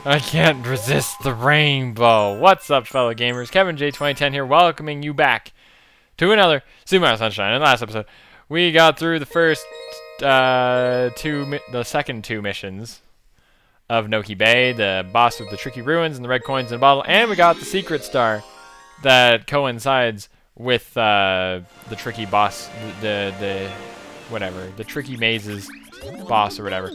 I can't resist the rainbow. What's up, fellow gamers? Kevin J 2010 here, welcoming you back to another Super Mario Sunshine. In the last episode, we got through the second two missions of Noki Bay, the boss of the tricky ruins and the red coins in a bottle, and we got the secret star that coincides with the tricky boss, the tricky mazes boss or whatever.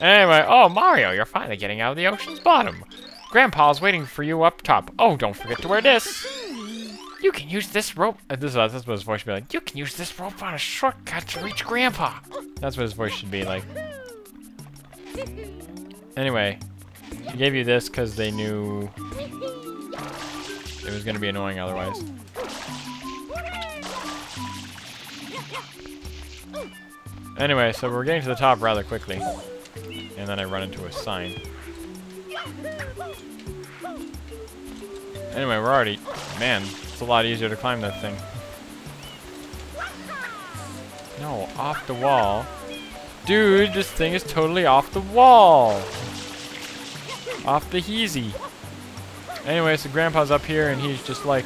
Anyway, oh Mario, you're finally getting out of the ocean's bottom. Grandpa's waiting for you up top. Oh, don't forget to wear this. You can use this rope. That's what his voice should be like. You can use this rope on a shortcut to reach Grandpa. That's what his voice should be like. Anyway, he gave you this because they knew it was going to be annoying otherwise. Anyway, so we're getting to the top rather quickly. And then I run into a sign. Anyway, we're already... Man, it's a lot easier to climb that thing. No, off the wall. Dude, this thing is totally off the wall. Off the heezy. Anyway, so Grandpa's up here and he's just like...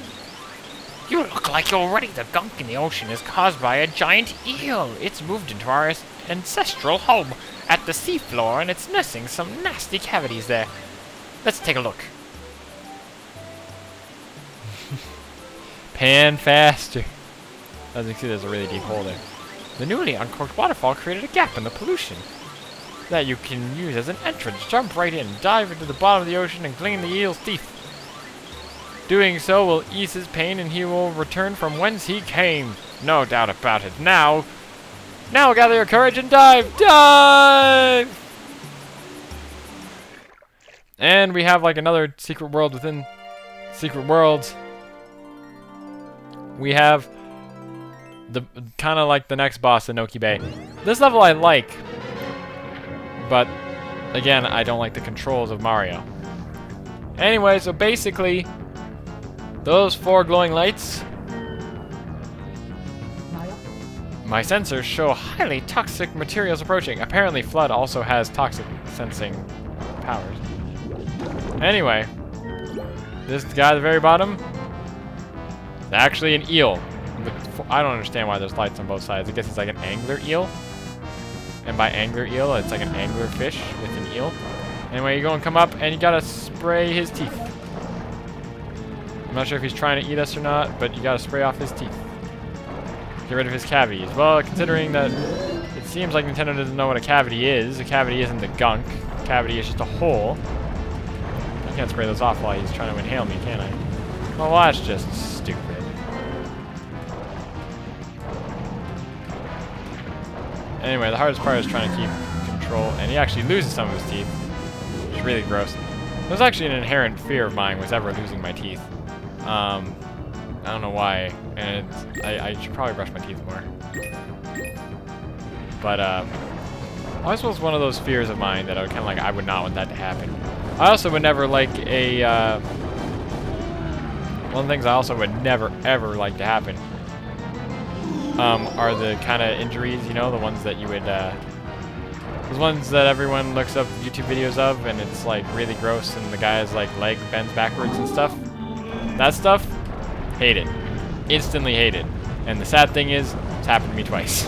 You look like you're ready. The gunk in the ocean is caused by a giant eel. It's moved into our ancestral home at the seafloor, and it's nursing some nasty cavities there. Let's take a look. Pan faster. As you can see, there's a really deep hole there. The newly uncorked waterfall created a gap in the pollution that you can use as an entrance. Jump right in, dive into the bottom of the ocean, and clean the eel's teeth. Doing so will ease his pain, and he will return from whence he came. No doubt about it. Now gather your courage and dive! Dive! And we have like another secret world within secret worlds. We have the kind of like the next boss in Noki Bay. This level I like, but again, I don't like the controls of Mario. Anyway, so basically, those 4 glowing lights, my sensors show highly toxic materials approaching. Apparently, Flood also has toxic sensing powers. Anyway, this guy at the very bottom is actually an eel. I don't understand why there's lights on both sides. I guess it's like an angler eel. And by angler eel, it's like an angler fish with an eel. Anyway, you go and come up, and you gotta spray his teeth. I'm not sure if he's trying to eat us or not, but you gotta spray off his teeth. Get rid of his cavities. Well, considering that it seems like Nintendo doesn't know what a cavity is. A cavity isn't the gunk. A cavity is just a hole. I can't spray those off while he's trying to inhale me, can I? Well, that's just stupid. Anyway, the hardest part is trying to keep control, and he actually loses some of his teeth, which is really gross. It was actually an inherent fear of mine, was ever losing my teeth. I don't know why, and I should probably brush my teeth more. But always was one of those fears of mine that I would kind of like, I would not want that to happen. I also would never like a, one of the things I also would never ever like to happen are the kind of injuries, you know, the ones that you would, those ones that everyone looks up YouTube videos of, and it's like really gross, and the guy's like leg bends backwards and stuff. That stuff, hate it. Instantly hate it. And the sad thing is, it's happened to me twice.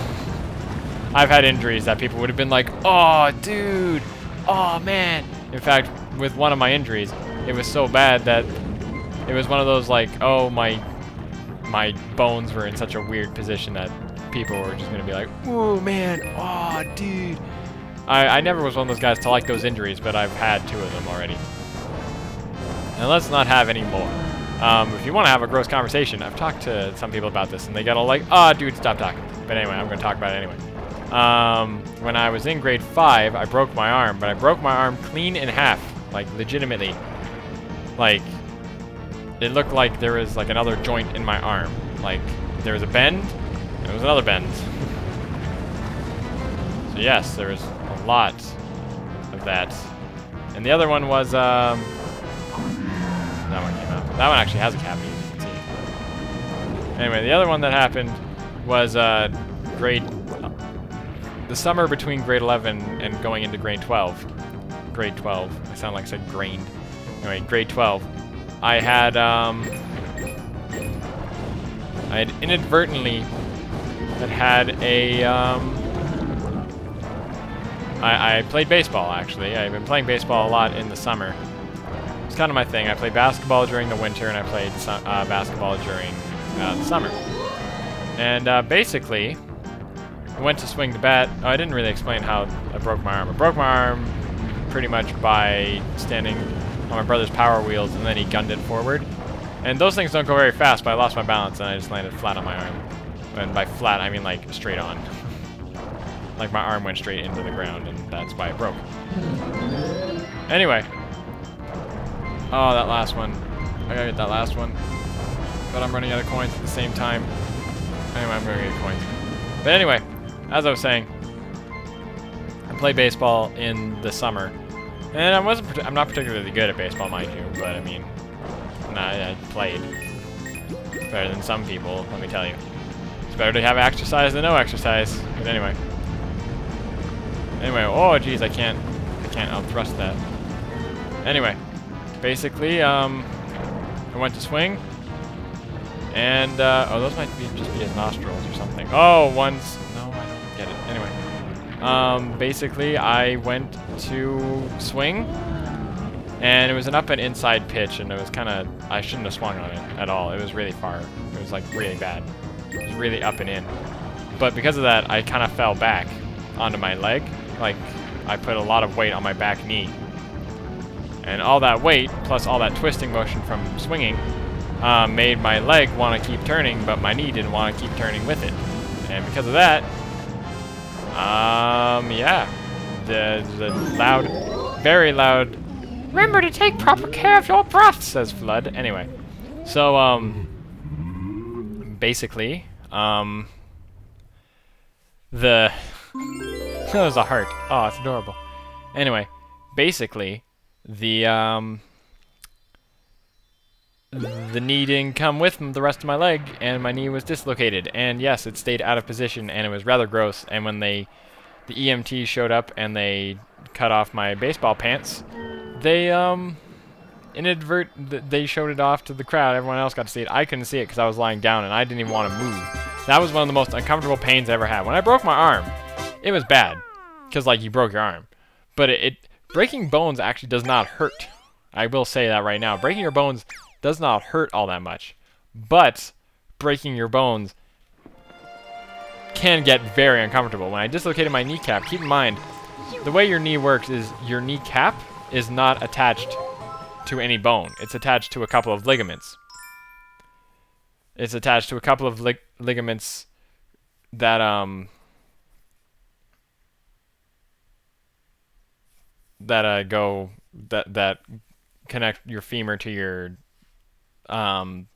I've had injuries that people would have been like, oh, dude, oh, man. In fact, with one of my injuries, it was so bad that it was one of those like, oh, my bones were in such a weird position that people were just going to be like, oh, man, oh, dude. I never was one of those guys to like those injuries, but I've had 2 of them already. And let's not have any more. If you want to have a gross conversation, I've talked to some people about this, and they got all like, ah, dude, stop talking. But anyway, I'm going to talk about it anyway. When I was in grade 5, I broke my arm, but I broke my arm clean in half, like, legitimately. Like, it looked like there was, like, another joint in my arm. Like, there was a bend, and there was another bend. So yes, there was a lot of that. And the other one was, that one came out. That one actually has a cavity, as you can see. Anyway, the other one that happened was the summer between grade 11 and going into grade 12. grade 12. I sound like I said grained. Anyway, grade 12. I had inadvertently had a, I played baseball, actually. I've been playing baseball a lot in the summer. It's kind of my thing. I played basketball during the winter, and I played basketball during the summer. And basically, I went to swing the bat. Oh, I didn't really explain how I broke my arm. I broke my arm pretty much by standing on my brother's Power Wheels, and then he gunned it forward. And those things don't go very fast, but I lost my balance, and I just landed flat on my arm. And by flat, I mean like straight on. Like my arm went straight into the ground, and that's why it broke. Anyway. Oh, that last one. I gotta get that last one. But I'm running out of coins at the same time. Anyway, I'm gonna get coins. But anyway, as I was saying, I played baseball in the summer. And I'm not particularly good at baseball, mind you, but I mean, I played. Better than some people, let me tell you. It's better to have exercise than no exercise. But anyway. Oh geez, I can't outthrust that. Anyway, basically, I went to swing, and oh, those might just be his nostrils or something. Oh, one's no, I don't get it. Anyway, basically, I went to swing, and it was an up and inside pitch, and it was kind of, I shouldn't have swung on it at all. It was really far. It was like really bad. It was really up and in. But because of that, I kind of fell back onto my leg. Like, I put a lot of weight on my back knee. And all that weight, plus all that twisting motion from swinging, made my leg want to keep turning, but my knee didn't want to keep turning with it. And because of that, yeah. The loud, very loud, "Remember to take proper care of your breath," says Flood. Anyway, so, basically, that was a heart. Oh, it's adorable. Anyway, basically, the knee didn't come with the rest of my leg, and my knee was dislocated. And yes, it stayed out of position, and it was rather gross. And when the EMT showed up and they cut off my baseball pants, they they showed it off to the crowd. Everyone else got to see it. I couldn't see it because I was lying down, and I didn't even want to move. That was one of the most uncomfortable pains I ever had. When I broke my arm, it was bad, because like you broke your arm, but breaking bones actually does not hurt. I will say that right now. Breaking your bones does not hurt all that much, but breaking your bones can get very uncomfortable. When I dislocated my kneecap, keep in mind, the way your knee works is your kneecap is not attached to any bone. It's attached to a couple of ligaments. It's attached to a couple of ligaments that that connect your femur to your whatever,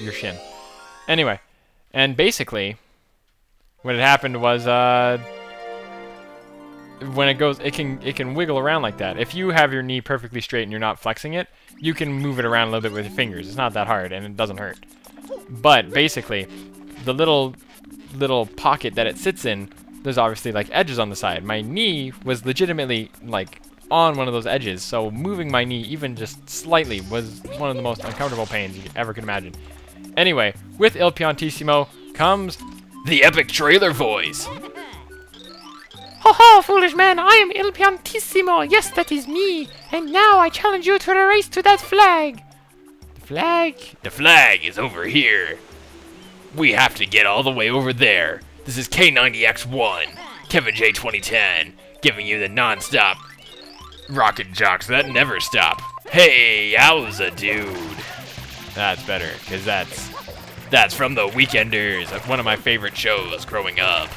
your shin. Anyway, and basically what had happened was when it goes, it can wiggle around like that. If you have your knee perfectly straight and you're not flexing it, you can move it around a little bit with your fingers. It's not that hard, and it doesn't hurt. But basically, the little pocket that it sits in, there's obviously like edges on the side. My knee was legitimately like on one of those edges, so moving my knee even just slightly was one of the most uncomfortable pains you ever could imagine. Anyway, with Il Piantissimo comes the epic trailer voice. Ho ho, foolish man, I am Il Piantissimo. Yes, that is me. And now I challenge you to the race to that flag. The flag? The flag is over here. We have to get all the way over there. This is K90X1, Kevin J 2010, giving you the non-stop rocket jocks that never stop. Hey, yowza, dude. That's better, because that's from The Weekenders, one of my favorite shows growing up.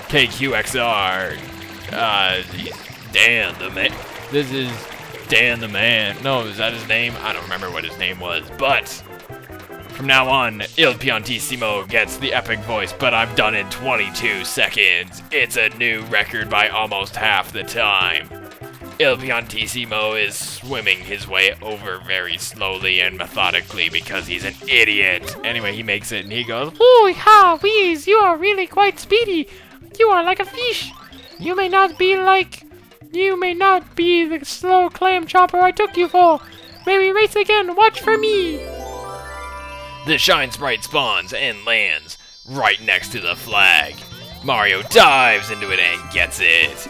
KQXR, Dan the Man. This is Dan the Man. No, is that his name? I don't remember what his name was, but from now on, Il Piantissimo gets the epic voice, but I'm done in 22 seconds. It's a new record by almost half the time. Il Piantissimo is swimming his way over very slowly and methodically because he's an idiot. Anyway, he makes it and he goes, Ooh, ha, wheeze, you are really quite speedy. You are like a fish. You may not be the slow clam chopper I took you for. May we race again? Watch for me. The Shine Sprite spawns and lands right next to the flag. Mario dives into it and gets it.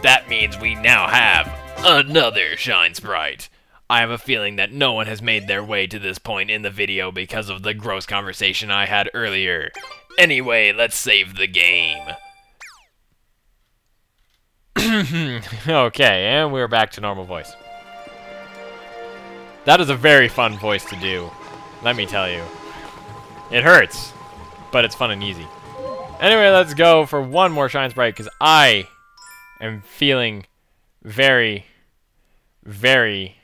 That means we now have another Shine Sprite. I have a feeling that no one has made their way to this point in the video because of the gross conversation I had earlier. Anyway, let's save the game. Okay, and we're back to normal voice. That is a very fun voice to do, let me tell you. It hurts, but it's fun and easy. Anyway, let's go for one more Shine Sprite, because I am feeling very, very,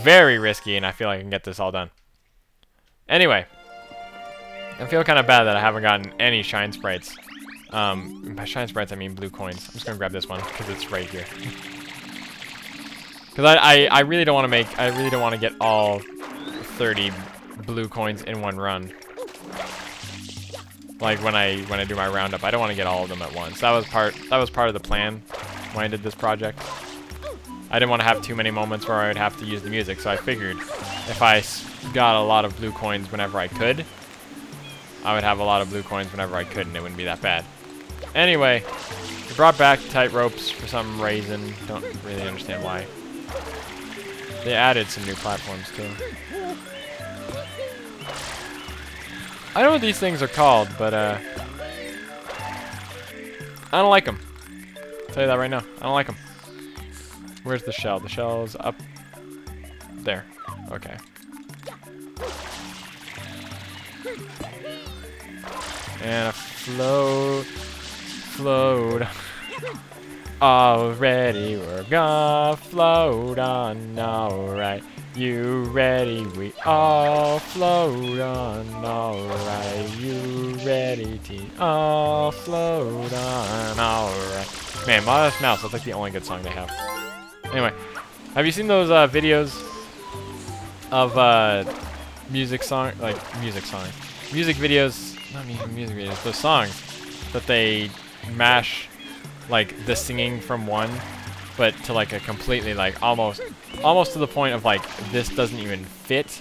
very risky, and I feel like I can get this all done. Anyway, I feel kind of bad that I haven't gotten any Shine Sprites. By Shine Sprites, I mean blue coins. I'm just gonna grab this one because it's right here. Because I really don't want to I really don't want to get all 30 blue coins in one run. Like when I do my roundup, I don't want to get all of them at once. That was part of the plan when I did this project. I didn't want to have too many moments where I would have to use the music, so I figured if I got a lot of blue coins whenever I could, I would have a lot of blue coins whenever I could, and it wouldn't be that bad. Anyway, we brought back tight ropes for some reason. Don't really understand why. They added some new platforms too. I know what these things are called, but I don't like them. I'll tell you that right now. I don't like them. Where's the shell? The shell's up there. Okay. And a float. Already we're gonna float on, alright. You ready? We all float on, alright. You ready, team? All float on, alright. Man, Modest Mouse, that's like the only good song they have. Anyway, have you seen those videos of music videos, not music videos, those songs that they mash like the singing from one, but to like a completely like almost to the point of like this doesn't even fit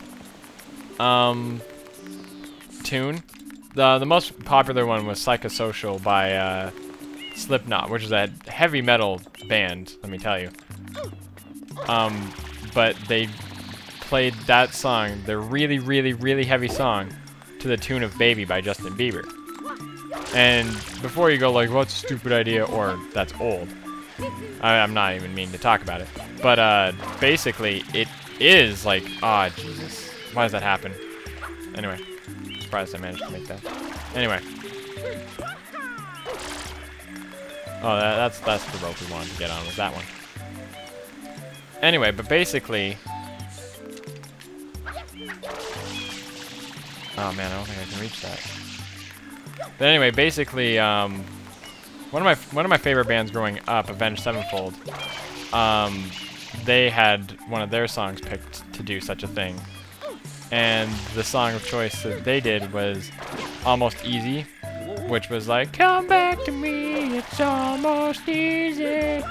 tune. The most popular one was Psychosocial by Slipknot, which is a heavy metal band, let me tell you. But they played that song, the really, really, really heavy song, to the tune of Baby by Justin Bieber. And before you go like, what's a stupid idea, or that's old, I'm not even meaning to talk about it. But basically, it is like, ah, Jesus, why does that happen? Anyway, surprised I managed to make that. Anyway. Oh, that's the rope we wanted to get on, was that one. Anyway, but basically... Oh man, I don't think I can reach that. But anyway, basically, one of my favorite bands growing up, Avenged Sevenfold, they had one of their songs picked to do such a thing. And the song of choice that they did was Almost Easy, which was like, come back to me, it's almost easy,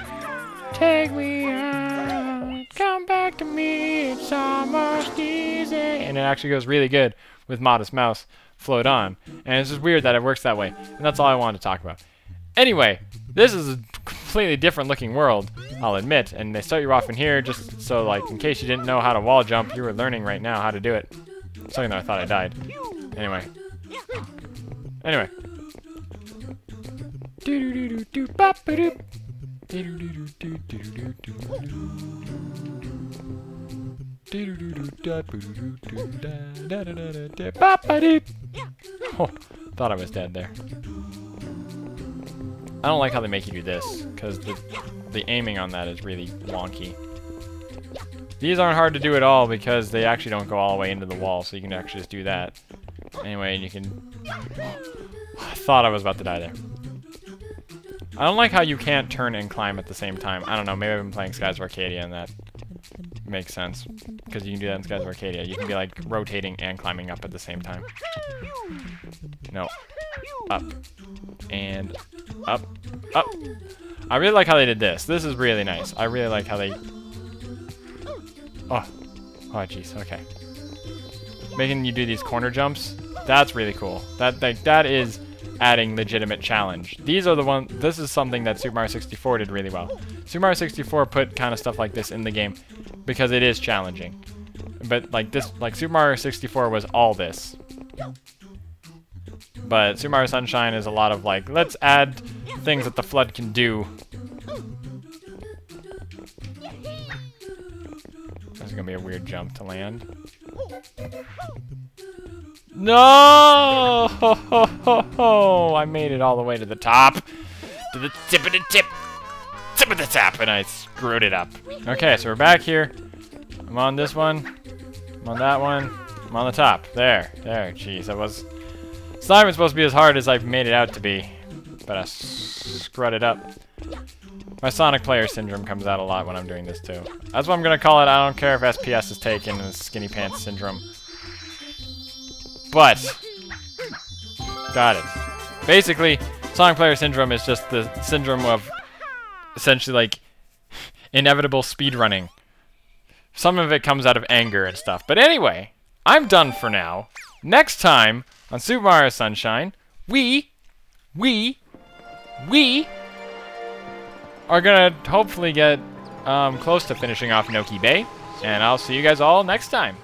take me out, come back to me, it's almost easy. And it actually goes really good with Modest Mouse, Float On. And it's just weird that it works that way. And that's all I wanted to talk about. Anyway, this is a completely different looking world, I'll admit. And they start you off in here just so, like, in case you didn't know how to wall jump, you were learning right now how to do it. Something that I thought I died. Anyway. Oh, thought I was dead there. I don't like how they make you do this, because the aiming on that is really wonky. These aren't hard to do at all because they actually don't go all the way into the wall, so you can actually just do that. Anyway, and you can... I thought I was about to die there. I don't like how you can't turn and climb at the same time. I don't know, maybe I've been playing Skies of Arcadia and that Makes sense. Because you can do that in Skies of Arcadia. You can be like rotating and climbing up at the same time. No. Up. And up. Up. I really like how they did this. This is really nice. I really like how they... Oh. Oh, jeez. Okay. Making you do these corner jumps. That's really cool. That is adding legitimate challenge. These are the ones... This is something that Super Mario 64 did really well. Super Mario 64 put kind of stuff like this in the game because it is challenging. But like this... Like Super Mario 64 was all this. But Super Mario Sunshine is a lot of like, let's add things that the FLUDD can do. This is gonna be a weird jump to land. No! Ho, ho, ho, ho. I made it all the way to the top. To the tip of the tip. Tip of the tap, and I screwed it up. Okay, so we're back here. I'm on this one. I'm on that one. I'm on the top. There. There. Jeez, that was... It's not even supposed to be as hard as I've made it out to be. But I screwed it up. My Sonic player syndrome comes out a lot when I'm doing this too. That's what I'm gonna call it. I don't care if SPS is taken as skinny pants syndrome. But got it. Basically, Sonic player syndrome is just the syndrome of essentially like inevitable speedrunning. Some of it comes out of anger and stuff. But anyway, I'm done for now. Next time on Super Mario Sunshine, we are gonna hopefully get close to finishing off Noki Bay, and I'll see you guys all next time.